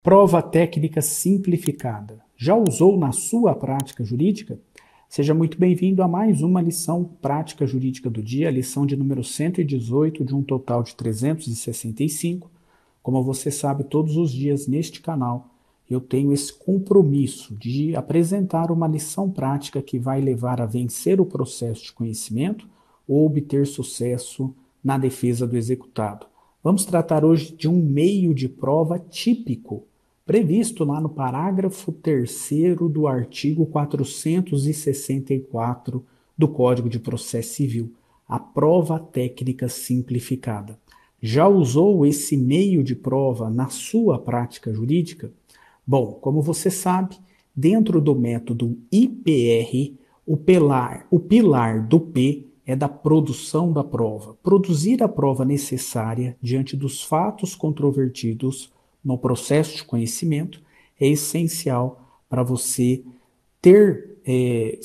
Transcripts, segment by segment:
Prova técnica simplificada. Já usou na sua prática jurídica? Seja muito bem-vindo a mais uma lição prática jurídica do dia, lição de número 118 de um total de 365. Como você sabe, todos os dias neste canal eu tenho esse compromisso de apresentar uma lição prática que vai levar a vencer o processo de conhecimento ou obter sucesso na defesa do executado. Vamos tratar hoje de um meio de prova típico, previsto lá no parágrafo 3º do artigo 464 do Código de Processo Civil, a prova técnica simplificada. Já usou esse meio de prova na sua prática jurídica? Bom, como você sabe, dentro do método IPR, o pilar do P é da produção da prova. Produzir a prova necessária diante dos fatos controvertidos no processo de conhecimento é essencial para você ter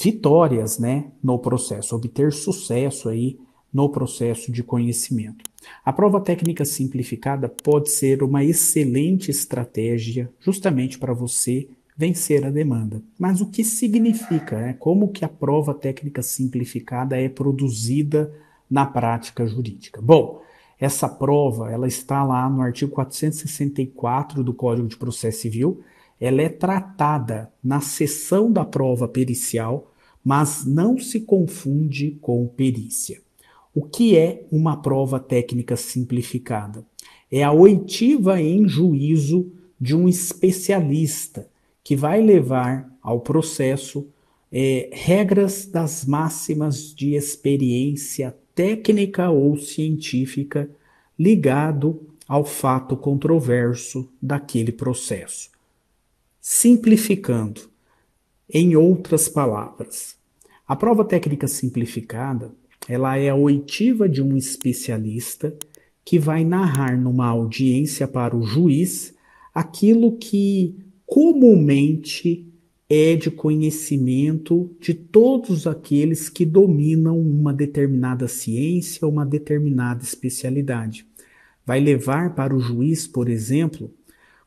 vitórias, né, no processo, obter sucesso aí no processo de conhecimento. A prova técnica simplificada pode ser uma excelente estratégia justamente para você vencer a demanda. Mas o que significa, né? Como que a prova técnica simplificada é produzida na prática jurídica? Bom, essa prova ela está lá no artigo 464 do Código de Processo Civil. Ela é tratada na seção da prova pericial, mas não se confunde com perícia. O que é uma prova técnica simplificada? É a oitiva em juízo de um especialista que vai levar ao processo regras das máximas de experiência técnica ou científica ligado ao fato controverso daquele processo. Simplificando, em outras palavras, a prova técnica simplificada ela é a oitiva de um especialista que vai narrar numa audiência para o juiz aquilo que comumente é de conhecimento de todos aqueles que dominam uma determinada ciência ou uma determinada especialidade. Vai levar para o juiz, por exemplo,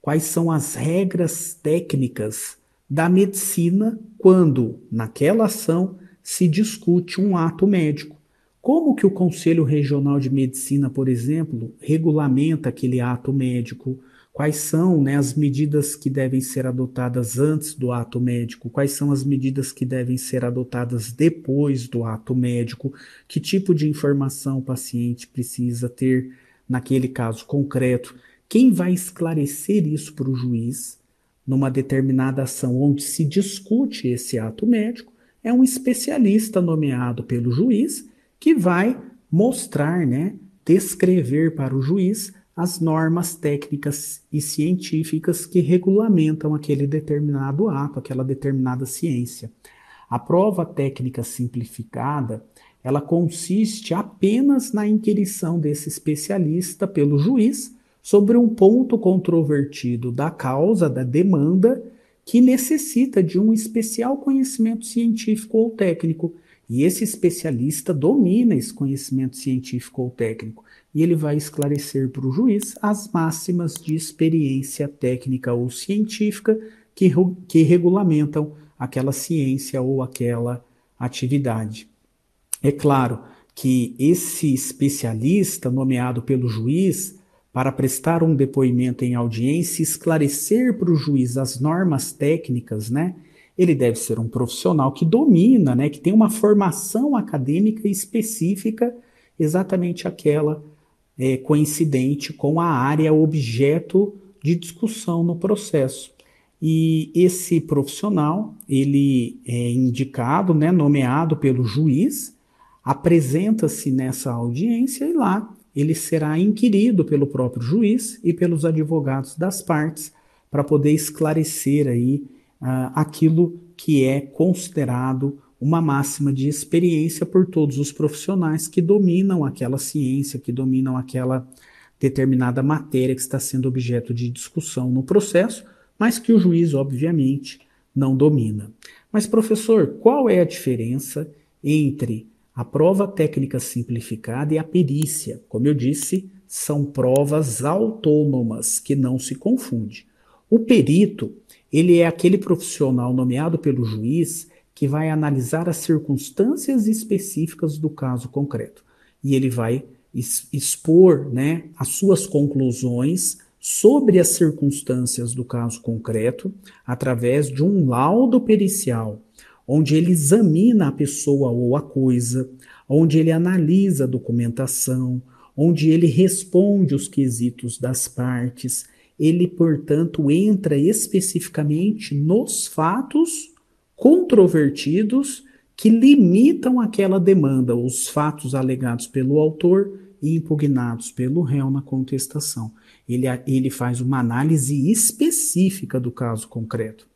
quais são as regras técnicas da medicina quando, naquela ação, se discute um ato médico. Como que o Conselho Regional de Medicina, por exemplo, regulamenta aquele ato médico? Quais são, né, as medidas que devem ser adotadas antes do ato médico? Quais são as medidas que devem ser adotadas depois do ato médico? Que tipo de informação o paciente precisa ter naquele caso concreto? Quem vai esclarecer isso para o juiz numa determinada ação onde se discute esse ato médico é um especialista nomeado pelo juiz que vai mostrar, né, descrever para o juiz as normas técnicas e científicas que regulamentam aquele determinado ato, aquela determinada ciência. A prova técnica simplificada, ela consiste apenas na inquirição desse especialista pelo juiz sobre um ponto controvertido da causa, da demanda, que necessita de um especial conhecimento científico ou técnico. E esse especialista domina esse conhecimento científico ou técnico e ele vai esclarecer para o juiz as máximas de experiência técnica ou científica que regulamentam aquela ciência ou aquela atividade. É claro que esse especialista nomeado pelo juiz para prestar um depoimento em audiência e esclarecer para o juiz as normas técnicas, né? Ele deve ser um profissional que domina, né, que tem uma formação acadêmica específica, exatamente aquela coincidente com a área objeto de discussão no processo. E esse profissional, ele é indicado, né, nomeado pelo juiz, apresenta-se nessa audiência e lá ele será inquirido pelo próprio juiz e pelos advogados das partes para poder esclarecer aí aquilo que é considerado uma máxima de experiência por todos os profissionais que dominam aquela ciência, que dominam aquela determinada matéria que está sendo objeto de discussão no processo, mas que o juiz, obviamente, não domina. Mas, professor, qual é a diferença entre a prova técnica simplificada e a perícia? Como eu disse, são provas autônomas que não se confundem. O perito, ele é aquele profissional nomeado pelo juiz que vai analisar as circunstâncias específicas do caso concreto. E ele vai expor, né, as suas conclusões sobre as circunstâncias do caso concreto através de um laudo pericial, onde ele examina a pessoa ou a coisa, onde ele analisa a documentação, onde ele responde os quesitos das partes. Ele, portanto, entra especificamente nos fatos controvertidos que limitam aquela demanda, os fatos alegados pelo autor e impugnados pelo réu na contestação. Ele faz uma análise específica do caso concreto.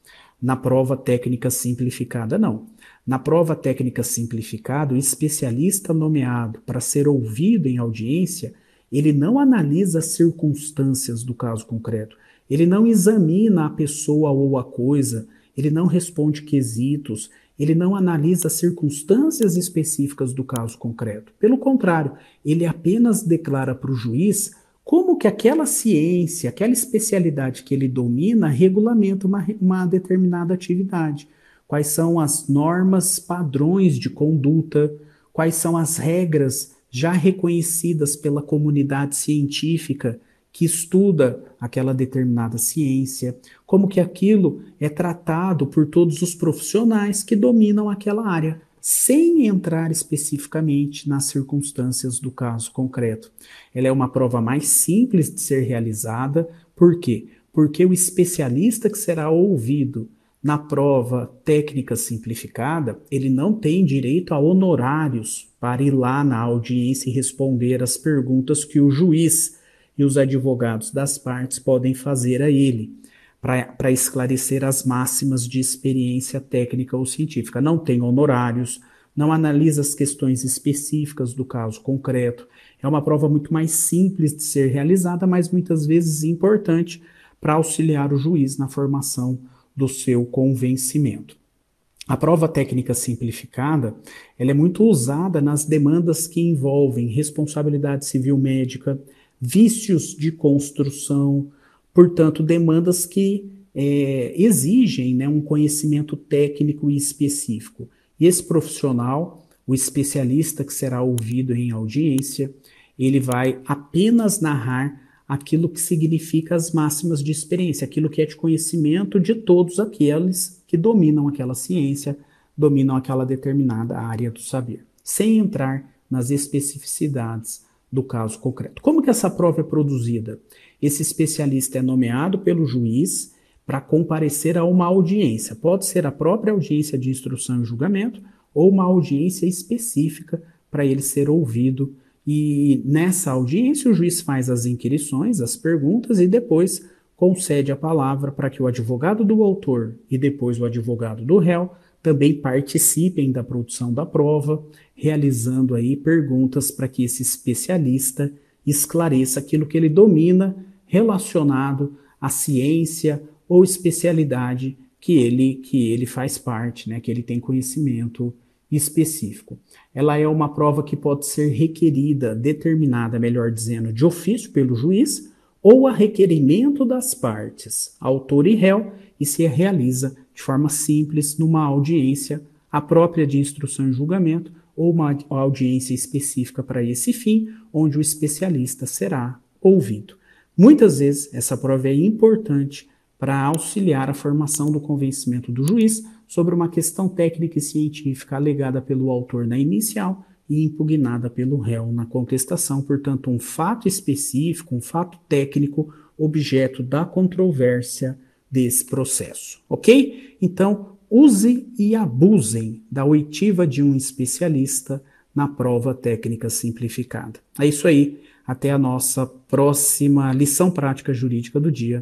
Na prova técnica simplificada, não. Na prova técnica simplificada, o especialista nomeado para ser ouvido em audiência, ele não analisa as circunstâncias do caso concreto, ele não examina a pessoa ou a coisa, ele não responde quesitos, ele não analisa as circunstâncias específicas do caso concreto. Pelo contrário, ele apenas declara para o juiz como que aquela ciência, aquela especialidade que ele domina, regulamenta uma determinada atividade. Quais são as normas padrões de conduta, quais são as regras já reconhecidas pela comunidade científica que estuda aquela determinada ciência, como que aquilo é tratado por todos os profissionais que dominam aquela área, sem entrar especificamente nas circunstâncias do caso concreto. Ela é uma prova mais simples de ser realizada, por quê? Porque o especialista que será ouvido na prova técnica simplificada, ele não tem direito a honorários para ir lá na audiência e responder as perguntas que o juiz e os advogados das partes podem fazer a ele, para esclarecer as máximas de experiência técnica ou científica. Não tem honorários, não analisa as questões específicas do caso concreto. É uma prova muito mais simples de ser realizada, mas muitas vezes importante para auxiliar o juiz na formação do seu convencimento. A prova técnica simplificada, ela é muito usada nas demandas que envolvem responsabilidade civil médica, vícios de construção, portanto, demandas que exigem, né, um conhecimento técnico e específico. E esse profissional, o especialista que será ouvido em audiência, ele vai apenas narrar aquilo que significa as máximas de experiência, aquilo que é de conhecimento de todos aqueles que dominam aquela ciência, dominam aquela determinada área do saber, sem entrar nas especificidades do caso concreto. Como que essa prova é produzida? Esse especialista é nomeado pelo juiz para comparecer a uma audiência. Pode ser a própria audiência de instrução e julgamento ou uma audiência específica para ele ser ouvido. E nessa audiência o juiz faz as inquirições, as perguntas e depois concede a palavra para que o advogado do autor e depois o advogado do réu também participem da produção da prova, realizando aí perguntas para que esse especialista esclareça aquilo que ele domina relacionado à ciência ou especialidade que ele faz parte, né, que ele tem conhecimento específico. Ela é uma prova que pode ser requerida, determinada, melhor dizendo, de ofício pelo juiz ou a requerimento das partes, autor e réu, e se realiza de forma simples numa audiência, a própria de instrução e julgamento, ou uma audiência específica para esse fim, onde o especialista será ouvido. Muitas vezes, essa prova é importante para auxiliar a formação do convencimento do juiz sobre uma questão técnica e científica alegada pelo autor na inicial e impugnada pelo réu na contestação, portanto, um fato específico, um fato técnico, objeto da controvérsia desse processo, ok? Então, use e abusem da oitiva de um especialista na prova técnica simplificada. É isso aí, até a nossa próxima lição prática jurídica do dia.